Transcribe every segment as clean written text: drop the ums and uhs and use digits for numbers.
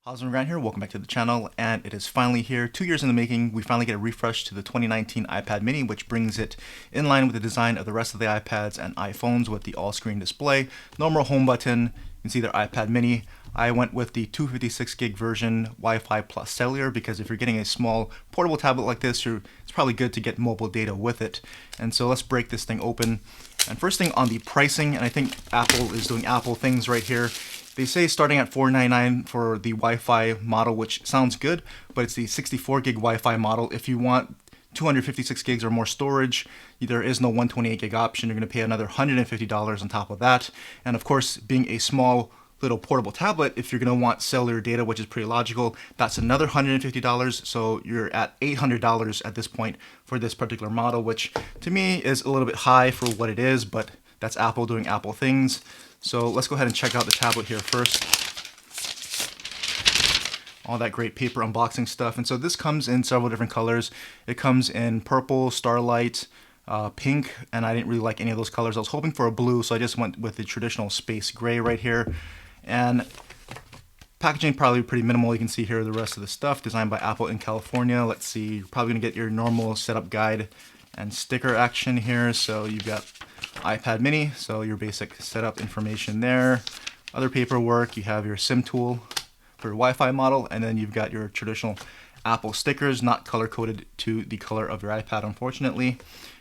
How's Grant here, welcome back to the channel, and it is finally here, 2 years in the making. We finally get a refresh to the 2019 iPad mini, which brings it in line with the design of the rest of the iPads and iPhones with the all-screen display. No more home button. You can see their iPad mini. I went with the 256 gig version, Wi-Fi plus cellular, because if you're getting a small portable tablet like this, it's probably good to get mobile data with it. And so let's break this thing open. And first thing on the pricing, and I think Apple is doing Apple things right here. They say starting at $499 for the Wi-Fi model, which sounds good, but it's the 64 gig Wi-Fi model. If you want 256 gigs or more storage, there is no 128 gig option. You're going to pay another $150 on top of that. And of course, being a small little portable tablet, if you're going to want cellular data, which is pretty logical, that's another $150. So you're at $800 at this point for this particular model, which to me is a little bit high for what it is, but that's Apple doing Apple things. So let's go ahead and check out the tablet here first. All that great paper unboxing stuff. And so this comes in several different colors. It comes in purple, starlight, pink, and I didn't really like any of those colors. I was hoping for a blue, so I just went with the traditional space gray right here. And packaging probably pretty minimal. You can see here the rest of the stuff designed by Apple in California. Let's see, you're probably gonna get your normal setup guide and sticker action here. So you've got iPad mini, so your basic setup information there. Other paperwork, you have your SIM tool for your Wi-Fi model, and then you've got your traditional Apple stickers, not color-coded to the color of your iPad, unfortunately.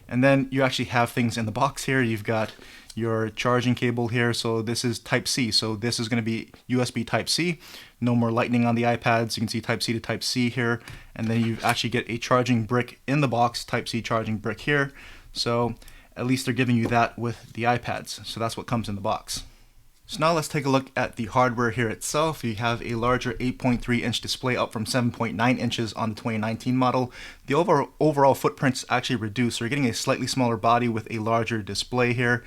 And then you actually have things in the box here. You've got your charging cable here, so this is Type-C, so this is going to be USB Type-C. No more lightning on the iPads. You can see Type-C to Type-C here, and then you actually get a charging brick in the box, Type-C charging brick here. So at least they're giving you that with the iPads, so that's what comes in the box. So now let's take a look at the hardware here itself. You have a larger 8.3 inch display up from 7.9 inches on the 2019 model. The overall footprint's actually reduced, so you're getting a slightly smaller body with a larger display here.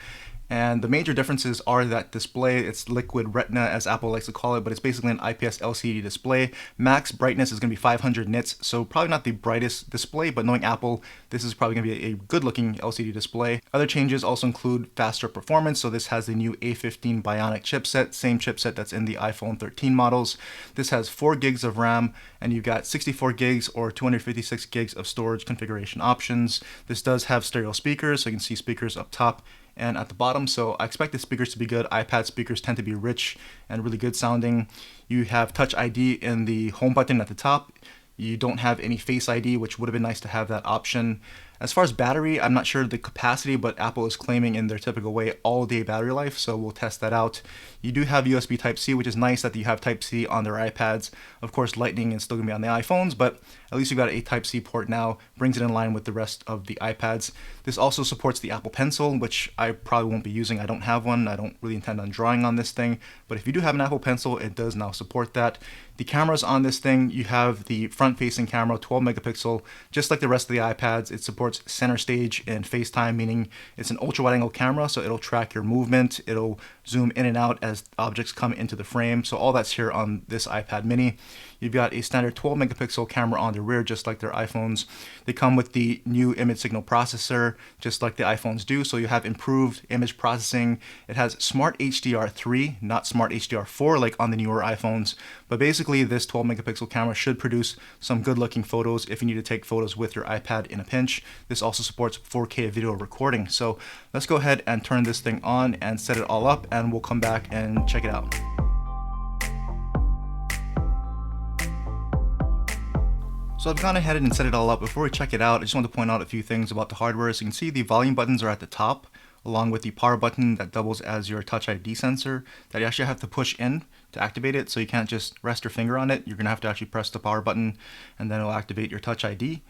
And the major differences are that display, it's liquid retina as Apple likes to call it, but it's basically an IPS LCD display. Max brightness is going to be 500 nits, so probably not the brightest display, but knowing Apple, this is probably going to be a good looking LCD display. Other changes also include faster performance, so this has the new A15 Bionic chipset, same chipset that's in the iPhone 13 models. This has 4 gigs of RAM, and you've got 64 gigs or 256 gigs of storage configuration options. This does have stereo speakers, so you can see speakers up top and at the bottom, so I expect the speakers to be good. iPad speakers tend to be rich and really good sounding. You have Touch ID in the home button at the top. You don't have any Face ID, which would have been nice to have that option. As far as battery, I'm not sure the capacity, but Apple is claiming in their typical way all-day battery life, so we'll test that out. You do have USB Type-C, which is nice that you have Type-C on their iPads. Of course, Lightning is still going to be on the iPhones, but at least you've got a Type-C port now, brings it in line with the rest of the iPads. This also supports the Apple Pencil, which I probably won't be using. I don't have one. I don't really intend on drawing on this thing, but if you do have an Apple Pencil, it does now support that. The cameras on this thing, you have the front-facing camera, 12 megapixel, just like the rest of the iPads. It supports center stage and FaceTime, meaning it's an ultra-wide angle camera, so it'll track your movement, it'll zoom in and out as objects come into the frame. So all that's here on this iPad mini. You've got a standard 12 megapixel camera on the rear, just like their iPhones. They come with the new image signal processor, just like the iPhones do, so you have improved image processing. It has Smart HDR3, not Smart HDR4 like on the newer iPhones, but basically this 12 megapixel camera should produce some good looking photos if you need to take photos with your iPad in a pinch. This also supports 4K video recording. So let's go ahead and turn this thing on and set it all up, and we'll come back and check it out. So I've gone ahead and set it all up. Before we check it out, I just want to point out a few things about the hardware. So you can see the volume buttons are at the top, along with the power button that doubles as your Touch ID sensor that you actually have to push in to activate it. So you can't just rest your finger on it. You're going to have to actually press the power button, and then it'll activate your Touch ID.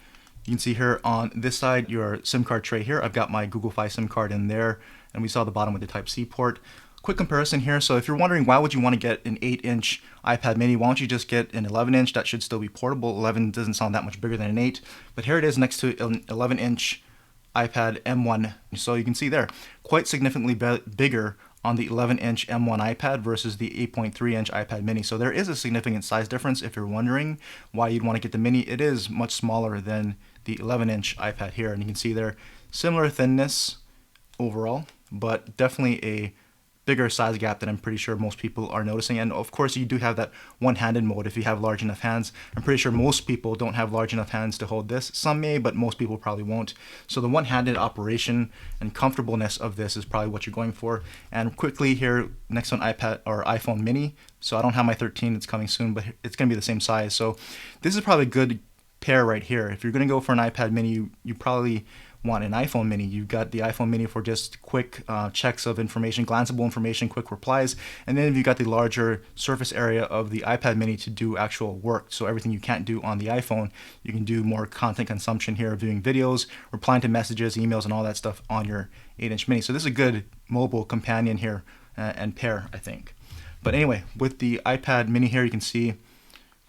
You can see here on this side your SIM card tray here. I've got my Google Fi SIM card in there, and we saw the bottom with the Type-C port. Quick comparison here. So if you're wondering why would you want to get an 8-inch iPad mini, why don't you just get an 11-inch? That should still be portable. 11 doesn't sound that much bigger than an 8, but here it is next to an 11-inch iPad M1. So you can see there, quite significantly bigger on the 11-inch M1 iPad versus the 8.3-inch iPad mini. So there is a significant size difference. If you're wondering why you'd want to get the mini, it is much smaller than the 11-inch iPad here. And you can see there, similar thinness overall, but definitely a bigger size gap that I'm pretty sure most people are noticing. And of course, you do have that one-handed mode if you have large enough hands. I'm pretty sure most people don't have large enough hands to hold this. Some may, but most people probably won't. So the one-handed operation and comfortableness of this is probably what you're going for. And quickly here, next on iPad or iPhone mini. So I don't have my 13, it's coming soon, but it's going to be the same size. So this is probably a good pair right here. If you're going to go for an iPad mini, you probably want an iPhone mini. You've got the iPhone mini for just quick checks of information, glanceable information, quick replies, and then you've got the larger surface area of the iPad mini to do actual work. So everything you can't do on the iPhone, you can do more content consumption here, viewing videos, replying to messages, emails, and all that stuff on your 8-inch mini. So this is a good mobile companion here and pair, I think. But anyway, with the iPad mini here, you can see, if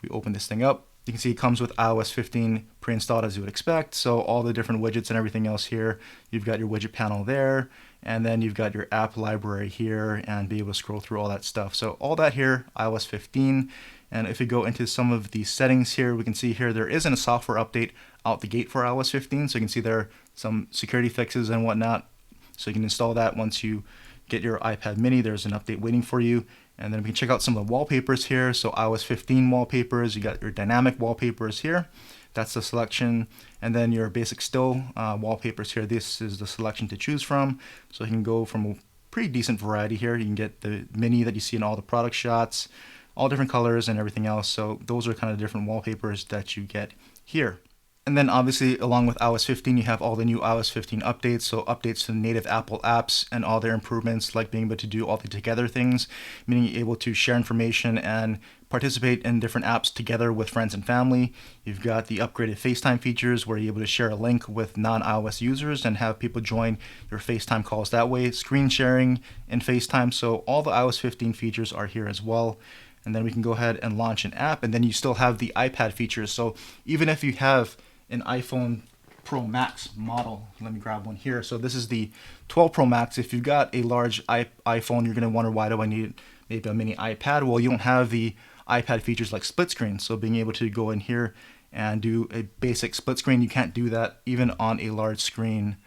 we open this thing up, you can see it comes with iOS 15 pre-installed as you would expect. So all the different widgets and everything else here. You've got your widget panel there, and then you've got your app library here and be able to scroll through all that stuff. So all that here, iOS 15. And if we go into some of the settings here, we can see here there isn't a software update out the gate for iOS 15. So you can see there are some security fixes and whatnot. So you can install that once you get your iPad mini. There's an update waiting for you. And then we can check out some of the wallpapers here. So iOS 15 wallpapers, you got your dynamic wallpapers here. That's the selection. And then your basic still wallpapers here. This is the selection to choose from. So you can go from a pretty decent variety here. You can get the mini that you see in all the product shots, all different colors and everything else. So those are kind of different wallpapers that you get here. And then obviously along with iOS 15, you have all the new iOS 15 updates. So updates to native Apple apps and all their improvements, like being able to do all the together things, meaning you're able to share information and participate in different apps together with friends and family. You've got the upgraded FaceTime features where you're able to share a link with non-iOS users and have people join your FaceTime calls that way. Screen sharing in FaceTime. So all the iOS 15 features are here as well. And then we can go ahead and launch an app, and then you still have the iPad features. So even if you have an iPhone Pro Max model. Let me grab one here. So this is the 12 Pro Max. If you've got a large iPhone, you're going to wonder, why do I need maybe a mini iPad? Well, you don't have the iPad features like split screen. So being able to go in here and do a basic split screen, you can't do that even on a large screen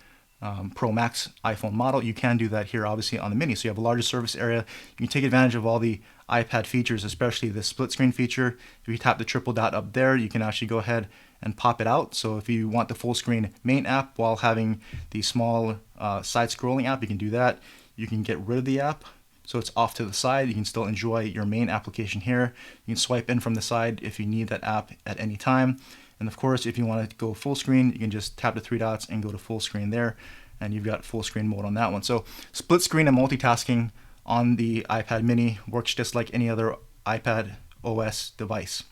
Pro Max iPhone model. You can do that here, obviously, on the mini. So you have a larger surface area. You can take advantage of all the iPad features, especially the split screen feature. If you tap the triple dot up there, you can actually go ahead and pop it out. So if you want the full screen main app while having the small side scrolling app, you can do that. You can get rid of the app, so it's off to the side. You can still enjoy your main application here. You can swipe in from the side if you need that app at any time. And of course, if you want to go full screen, you can just tap the three dots and go to full screen there, and you've got full screen mode on that one. So split screen and multitasking on the iPad mini works just like any other iPadOS device.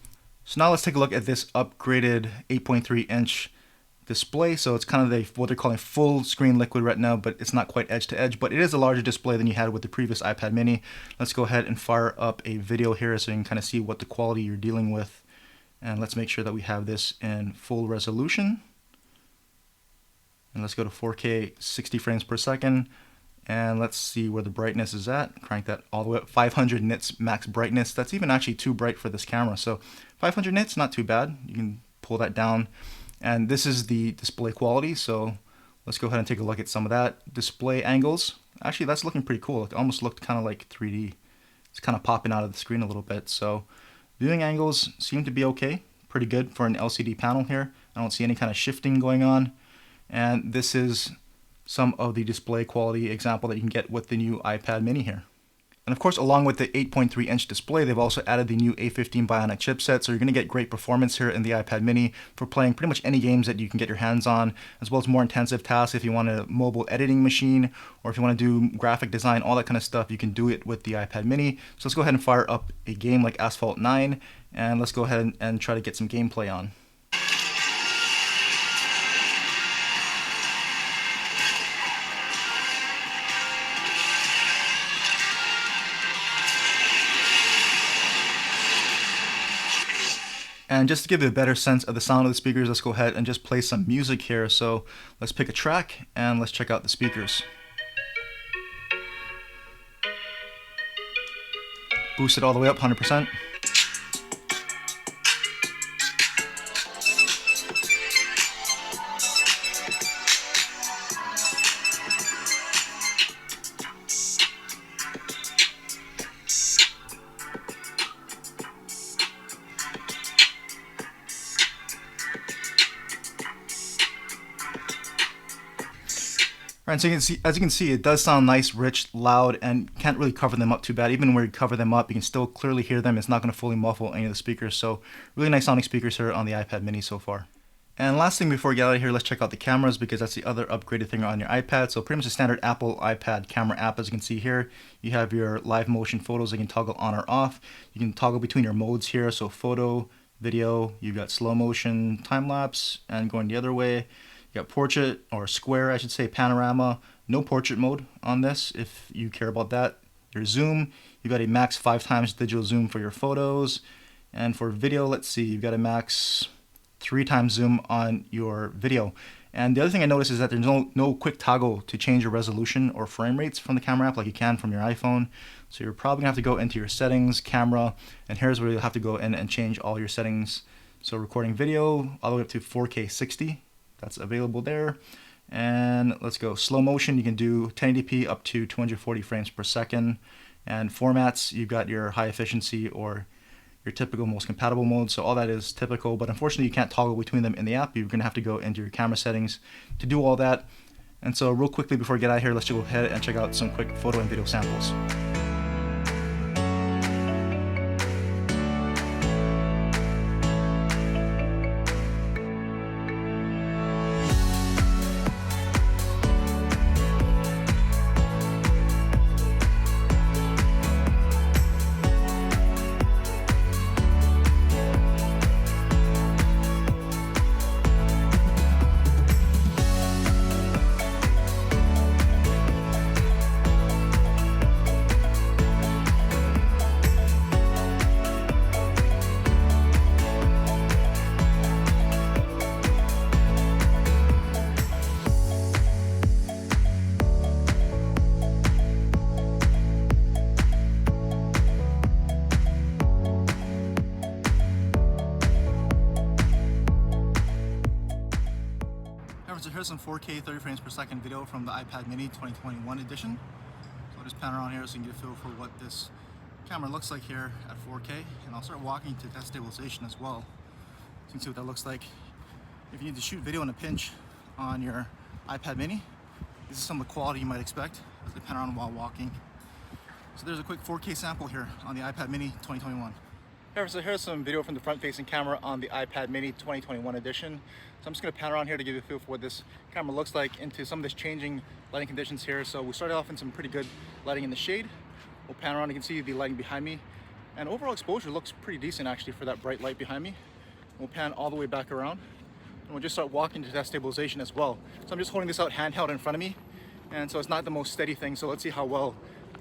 So now let's take a look at this upgraded 8.3-inch display. So it's kind of what they're calling full screen liquid retina, but it's not quite edge to edge, but it is a larger display than you had with the previous iPad mini. Let's go ahead and fire up a video here so you can kind of see what the quality you're dealing with. And let's make sure that we have this in full resolution. And let's go to 4K 60 frames per second. And let's see where the brightness is at. Crank that all the way up. 500 nits max brightness. That's even actually too bright for this camera. So 500 nits, not too bad. You can pull that down. And this is the display quality. So let's go ahead and take a look at some of that. Display angles. Actually, that's looking pretty cool. It almost looked kind of like 3D. It's kind of popping out of the screen a little bit. So viewing angles seem to be okay. Pretty good for an LCD panel here. I don't see any kind of shifting going on. And this is some of the display quality example that you can get with the new iPad mini here. And of course, along with the 8.3-inch display, they've also added the new A15 Bionic chipset, so you're going to get great performance here in the iPad mini for playing pretty much any games that you can get your hands on, as well as more intensive tasks. If you want a mobile editing machine, or if you want to do graphic design, all that kind of stuff, you can do it with the iPad mini. So let's go ahead and fire up a game like Asphalt 9, and let's go ahead and try to get some gameplay on. And just to give you a better sense of the sound of the speakers, let's go ahead and just play some music here. So let's pick a track and let's check out the speakers. Boost it all the way up, 100%. Right, so as you can see, it does sound nice, rich, loud, and can't really cover them up too bad. Even where you cover them up, you can still clearly hear them. It's not going to fully muffle any of the speakers. So really nice sounding speakers here on the iPad mini so far. And last thing before we get out of here, let's check out the cameras because that's the other upgraded thing on your iPad. So pretty much the standard Apple iPad camera app, as you can see here. You have your live motion photos that you can toggle on or off. You can toggle between your modes here. So photo, video, you've got slow motion, time lapse, and going the other way. You got portrait, or square I should say, panorama. No portrait mode on this if you care about that. Your zoom, you've got a max 5x digital zoom for your photos. And for video, let's see, you've got a max 3x zoom on your video. And the other thing I noticed is that there's no quick toggle to change your resolution or frame rates from the camera app like you can from your iPhone. So you're probably gonna have to go into your settings, camera, and here's where you'll have to go in and change all your settings. So recording video all the way up to 4K 60. That's available there. And let's go slow motion. You can do 1080p up to 240 frames per second. And formats, you've got your high efficiency or your typical most compatible mode. So all that is typical, but unfortunately you can't toggle between them in the app. You're gonna have to go into your camera settings to do all that. And so real quickly before we get out of here, let's just go ahead and check out some quick photo and video samples. So here's some 4K 30 frames per second video from the iPad mini 2021 edition. So I'll just pan around here so you can get a feel for what this camera looks like here at 4K, and I'll start walking to test stabilization as well, so you can see what that looks like. If you need to shoot video in a pinch on your iPad mini, this is some of the quality you might expect as I pan around while walking. So there's a quick 4K sample here on the iPad mini 2021. So here's some video from the front-facing camera on the iPad mini 2021 edition. So I'm just going to pan around here to give you a feel for what this camera looks like into some of this changing lighting conditions here. So we started off in some pretty good lighting in the shade. We'll pan around, you can see the lighting behind me. And overall exposure looks pretty decent actually for that bright light behind me. We'll pan all the way back around. And we'll just start walking to test stabilization as well. So I'm just holding this out handheld in front of me. And so it's not the most steady thing. So let's see how well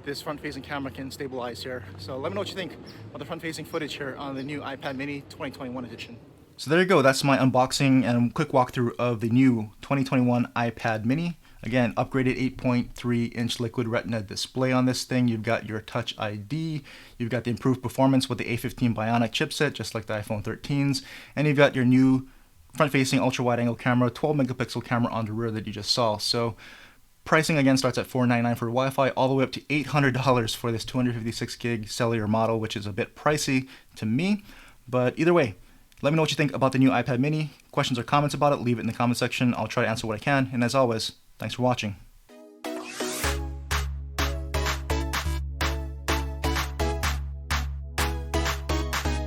this front-facing camera can stabilize here. So let me know what you think of the front-facing footage here on the new iPad mini 2021 edition. So there you go, that's my unboxing and quick walkthrough of the new 2021 iPad mini. Again, upgraded 8.3-inch liquid retina display on this thing. You've got your Touch ID, you've got the improved performance with the A15 Bionic chipset, just like the iPhone 13s, and you've got your new front-facing ultra-wide-angle camera, 12-megapixel camera on the rear that you just saw. So pricing again starts at $499 for Wi-Fi, all the way up to $800 for this 256 gig cellular model, which is a bit pricey to me. But either way, let me know what you think about the new iPad mini. Questions or comments about it, leave it in the comment section. I'll try to answer what I can. And as always, thanks for watching.